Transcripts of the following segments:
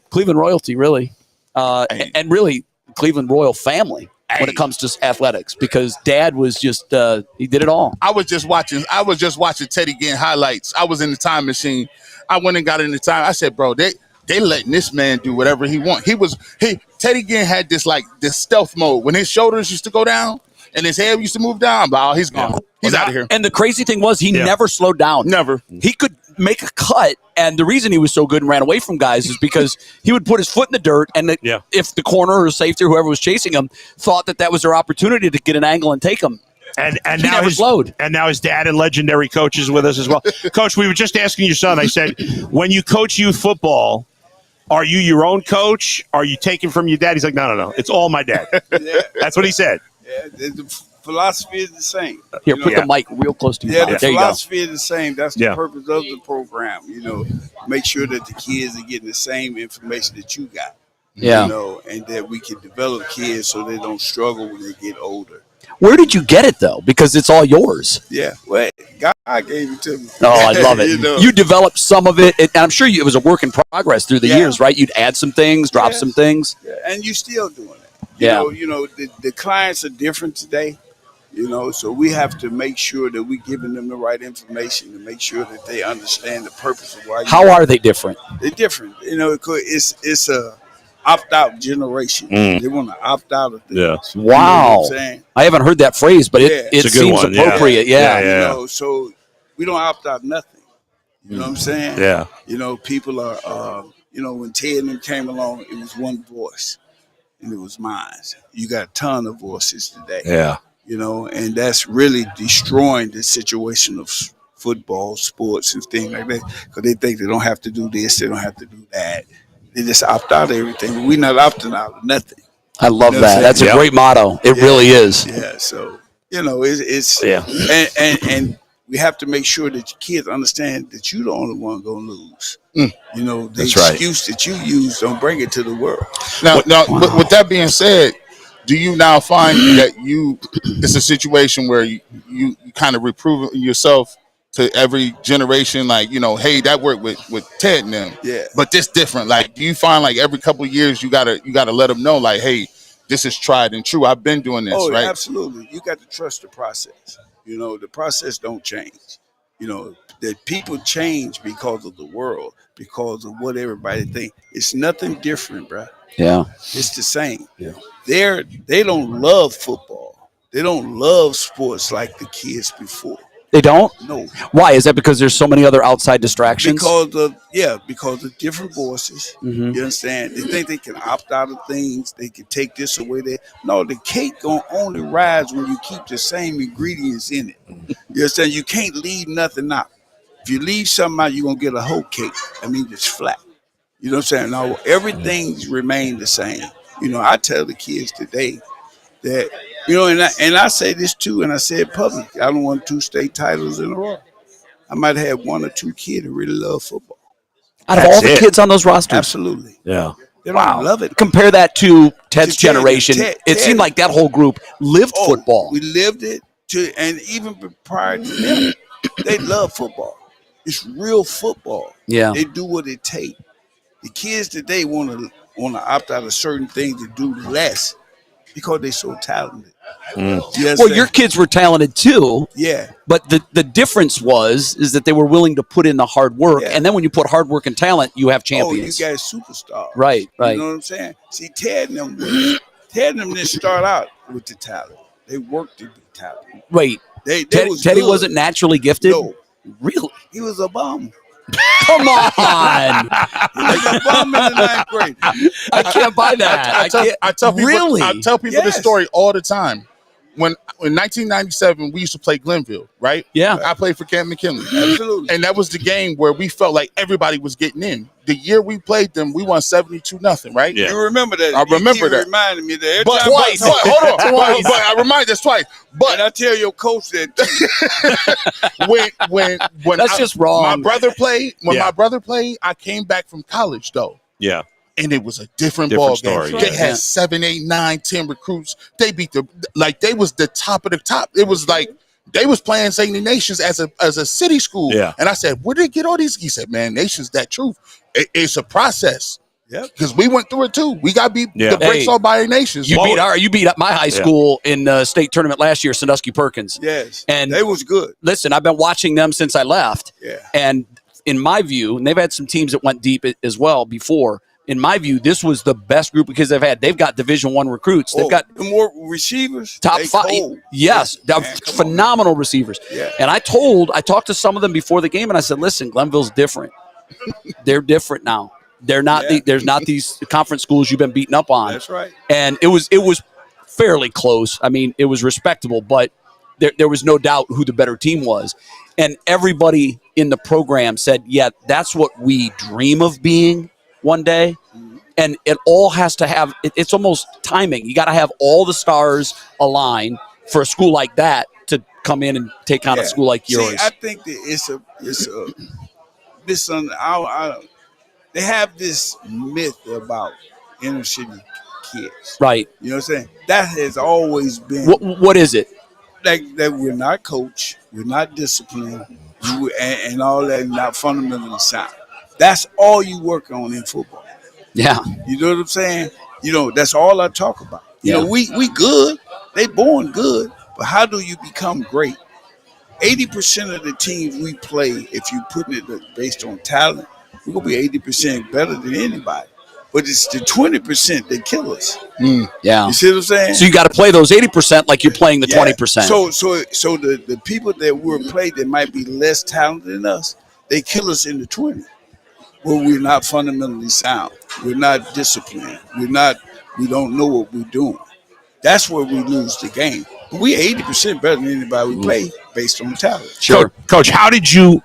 Cleveland royalty, really, and really Cleveland royal family when it comes to athletics, because Dad was just he did it all. I was just watching Teddy Ginn highlights. I was in the time machine. I went and got in the time. I said, bro, they letting this man do whatever he want. Teddy Ginn had this stealth mode when his shoulders used to go down and his head used to move down. But he's gone. He's out of here. And the crazy thing was he never slowed down. Never. He could make a cut, and the reason he was so good and ran away from guys is because he would put his foot in the dirt, and if the corner or safety or whoever was chasing him thought that was their opportunity to get an angle and take him. And he now never slowed. And now his dad and legendary coach is with us as well. Coach, we were just asking your son. I said, when you coach youth football, are you your own coach? Are you taking from your dad? He's like, no. It's all my dad. That's what he said. Yeah, the philosophy is the same. Here, put the mic real close to you. Yeah, the philosophy is the same. That's the purpose of the program. Make sure that the kids are getting the same information that you got. Yeah. And that we can develop kids so they don't struggle when they get older. Where did you get it, though? Because it's all yours. Yeah. Well, God gave it to me. Oh, I love it. You developed some of it, and I'm sure it was a work in progress through the years, right? You'd add some things, drop some things. Yeah. And you're still doing it. The clients are different today, so we have to make sure that we're giving them the right information to make sure that they understand the purpose of why. How are they different? They're different. It's a opt-out generation. They want to opt out of things. Yeah. Wow. I haven't heard that phrase, but it seems appropriate. Yeah. So we don't opt out nothing. You know what I'm saying? Yeah. People are, when Ted and them came along, it was one voice, and it was mine. You got a ton of voices today. Yeah. And that's really destroying the situation of football, sports, and things like that, because they think they don't have to do this, they don't have to do that. They just opt out of everything. We're not opting out of nothing. I love that. That's a great motto. It really is. Yeah. So, and we have to make sure that your kids understand that you're the only one going to lose. The excuse that you use, don't bring it to the world. Now, with that being said, do you now find that it's a situation where you kind of reprove yourself to every generation, hey, that worked with Ted and them. Yeah. But this different. Do you find every couple of years you gotta let them know, hey, this is tried and true. I've been doing this, right? Absolutely. You got to trust the process. The process don't change. That people change because of the world, because of what everybody thinks. It's nothing different, bro. Yeah. It's the same. Yeah. They don't love football. They don't love sports like the kids before. They don't? No. Why? Is that because there's so many other outside distractions? Because of different voices. You understand? They think they can opt out of things. They can take this away there. No, the cake gonna only rise when you keep the same ingredients in it. You understand? You can't leave nothing out. If you leave something out, you're gonna get a whole cake. I mean, it's flat. You know what I'm saying? No, everything's remained the same. I tell the kids today that, and I say this too, and I say it publicly. I don't want 2 state titles in a row. I might have 1 or 2 kids who really love football. Out of all the kids on those rosters? Absolutely. Yeah. They don't love it. Compare that to Ted's generation. It seemed like that whole group lived football. We lived it, and even prior to them, they love football. It's real football. Yeah. They do what it takes. The kids today want to opt out of certain things to do less because they're so talented. Well, your kids were talented too. Yeah. But the difference is that they were willing to put in the hard work. And then when you put hard work and talent, you have champions. You guys superstars. Right. You know what I'm saying? See, Ted and them didn't start out with the talent. They worked to be talented. Wait. Teddy wasn't naturally gifted? No. Really? He was a bum. Come on. He was a bum in the 9th grade. I can't buy that. I tell people, really? I tell people this story all the time. When in 1997 we used to play Glenville, right? Yeah. I played for Camp McKinley. Absolutely. And that was the game where we felt like everybody was getting in. The year we played them, we won 72-0, right? Yeah. You remember that? I remember that. Reminded me that. But twice. Hold on. But I remind us twice. But I tell your coach that when that's just wrong. My brother played. When my brother played, I came back from college though. Yeah. And it was a different ball story. game. They had 7, 8, 9, 10 recruits. They beat they was the top of the top. It was like they was playing St. Nations as a city school. Yeah. And I said, where did they get all these? He said, man, Nations, that truth. It's a process. Yep. Because we went through it too. We got beat the brakes off by the nations. You beat up my high school in the state tournament last year, Sandusky Perkins. Yes. And they was good. Listen, I've been watching them since I left. Yeah. And in my view, and they've had some teams that went deep as well before. In my view, this was the best group because they've got Division I recruits. They've got more receivers. Top 5. Cold. Yes, phenomenal receivers. Yeah. And I talked to some of them before the game, and I said, "Listen, Glenville's different. They're different now. They're not. There's not these conference schools you've been beaten up on. That's right. And it was fairly close. I mean, it was respectable, but there was no doubt who the better team was. And everybody in the program said, "Yeah, that's what we dream of being one day." And it all has to have. It's almost timing. You got to have all the stars align for a school like that to come in and take on a school like yours. I think that it's a they have this myth about inner city kids. Right. You know what I'm saying? That has always been. What is it? That we're not coached, we're not disciplined, and all that, not fundamentally sound. That's all you work on in football. Yeah. You know what I'm saying? That's all I talk about. We good. They born good. But how do you become great? 80% of the teams we play, if you put it based on talent, we're going to be 80% better than anybody. But it's the 20% that kill us. Yeah. You see what I'm saying? So you got to play those 80% like you're playing the 20%. So the people that we're playing that might be less talented than us, they kill us in the 20. Well, we're not fundamentally sound. We're not disciplined. We don't know what we're doing. That's where we lose the game. But we 80% better than anybody we play based on talent. Sure. Coach, how did you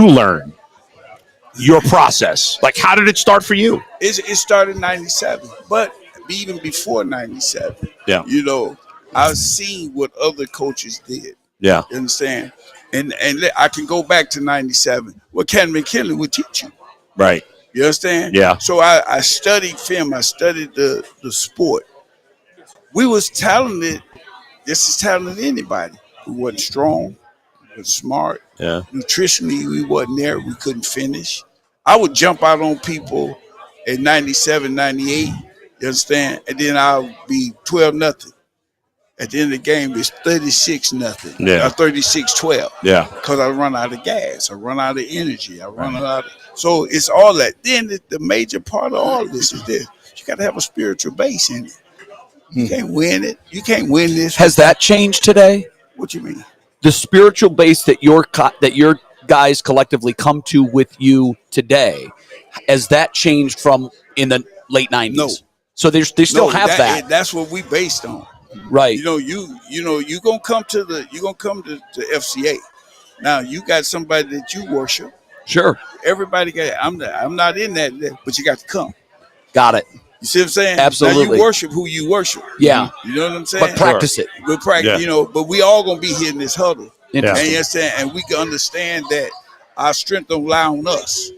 learn your process? Like, how did it start for you? It started in 97, but even before 97. Yeah. I've seen what other coaches did. Yeah. You understand? And I can go back to 97. What Ken McKinley would teach you. Right. You understand? Yeah. So I studied film. I studied the sport. We was talented, just as talented as anybody. We wasn't strong. We was smart. Yeah. Nutritionally, we wasn't there. We couldn't finish. I would jump out on people at 97, 98. You understand? And then I'll be 12-0. At the end of the game, it's 36-0. Yeah. Or 36-12. Yeah. Because I run out of gas. I run out of energy. I run out of... So it's all that. Then the major part of all of this is this. You got to have a spiritual base in it. You can't win it. You can't win this. Has that changed today? What you mean? The spiritual base that your guys collectively come to with you today, has that changed from in the late 90s? No. So they still have that. That's what we based on. Right. You're gonna come to FCA. Now you got somebody that you worship. Sure. Everybody got. I'm not in that, but you got to come. Got it. You see what I'm saying? Absolutely. Now you worship who you worship. Yeah. You know what I'm saying? But practice it. We'll practice. Yeah. But we all gonna be here in this huddle. Yeah. And you understand? And we can understand that our strength don't lie on us.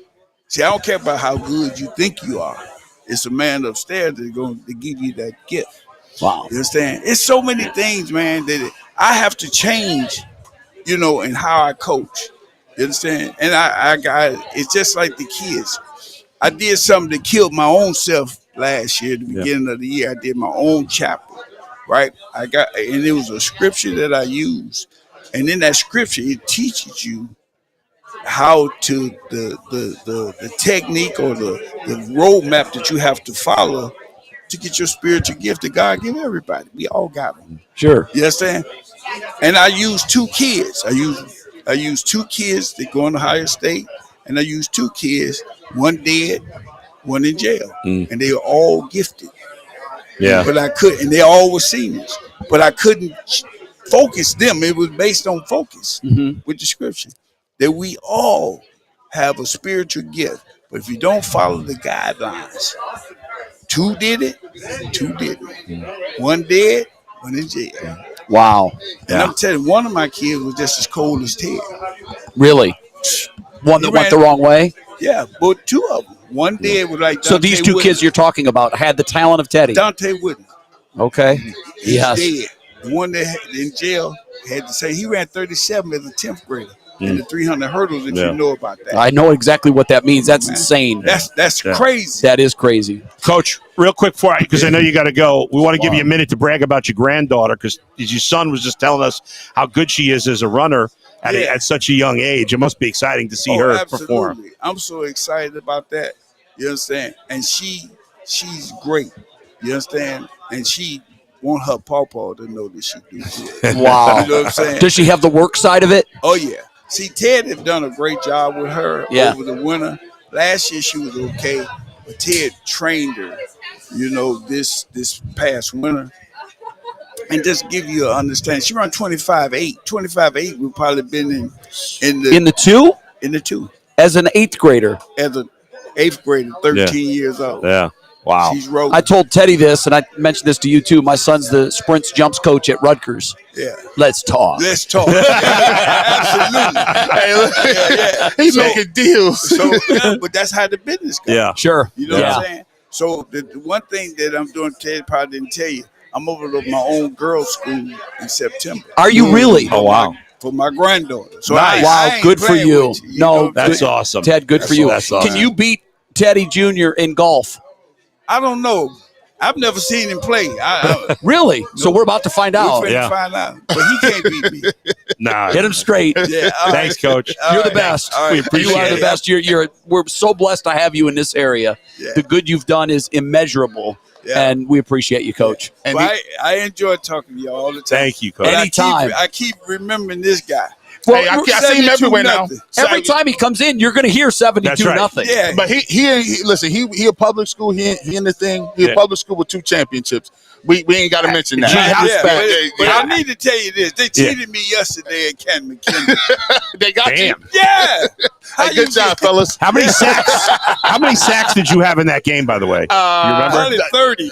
See, I don't care about how good you think you are. It's a man upstairs that's going to give you that gift. Wow. You understand? It's so many things, man, that I have to change, in how I coach. You understand? And I it's just like the kids. I did something that killed my own self last year, the beginning of the year. I did my own chapter, right? And it was a scripture that I used. And in that scripture, it teaches you how to the technique or the roadmap that you have to follow to get your spiritual gift that God give everybody. We all got them. Sure. You understand? And I use 2 kids. I use 2 kids that go in the higher state, and I use 2 kids, one dead, one in jail. And they were all gifted. Yeah. But I couldn't, and they all were seniors. But I couldn't focus them. It was based on focus with the scripture. That we all have a spiritual gift. But if you don't follow the guidelines, 2 did it, 2 didn't. One dead, one in jail. Wow. And I'm telling you, one of my kids was just as cold as Ted. Really? One that went the wrong way? Yeah, but 2 of them. One dead was like Dante So these 2 kids you're talking about had the talent of Teddy. Dante Wooden. Okay. He's Yes. dead. The one that in jail had to say he ran 37 as a 10th grader. and the 300 hurdles. If you know about that, I know exactly what that means. That's insane. That's crazy. That is crazy. Coach, real quick because I know you got to go. We want to give you a minute to brag about your granddaughter because your son was just telling us how good she is as a runner at such a young age. It must be exciting to see her perform. I'm so excited about that. You understand? And she's great. You understand? And she want her pawpaw to know that she do good. Wow. You know what I'm saying? Does she have the work side of it? Oh, yeah. See, Ted have done a great job with her over the winter. Last year she was okay, but Ted trained her, this past winter. And just give you an understanding, she run 25.8. 25.8 would probably been in the 2? In the 2. As an 8th grader. As an 8th grader, 13 years old. Yeah. Wow. She's rolling. I told Teddy this, and I mentioned this to you too. My son's the sprints jumps coach at Rutgers. Yeah. Let's talk. Absolutely. He's making deals. But that's how the business goes. Yeah. Sure. You know what I'm saying? So the one thing that I'm doing, Ted probably didn't tell you, I'm over to my own girls' school in September. Are you really? Oh, wow. For my granddaughter. So nice. I Good for you. No, that's awesome. Ted, good for you. That's awesome. Can you beat Teddy Jr. in golf? I don't know. I've never seen him play. Really? No. So we're about to find out. We're to find out. But he can't beat me. Nah. Hit him straight. Yeah. Thanks, Coach. You're the best. We appreciate you are the best. We're so blessed to have you in this area. Yeah. The good you've done is immeasurable. Yeah. And we appreciate you, Coach. Yeah. And I enjoy talking to you all the time. Thank you, Coach. Anytime. I keep remembering this guy. Well, I see him everywhere now. Every time he comes in, you're going to hear 72-0. Yeah, but he listen. He a public school. He in the thing. He a public school with 2 championships. We ain't got to mention that. But I need to tell you this. They cheated me yesterday at Ken McKinley. They got you. Yeah. Hey, good job, fellas. How many sacks? How many sacks did you have in that game? By the way, you remember? 30.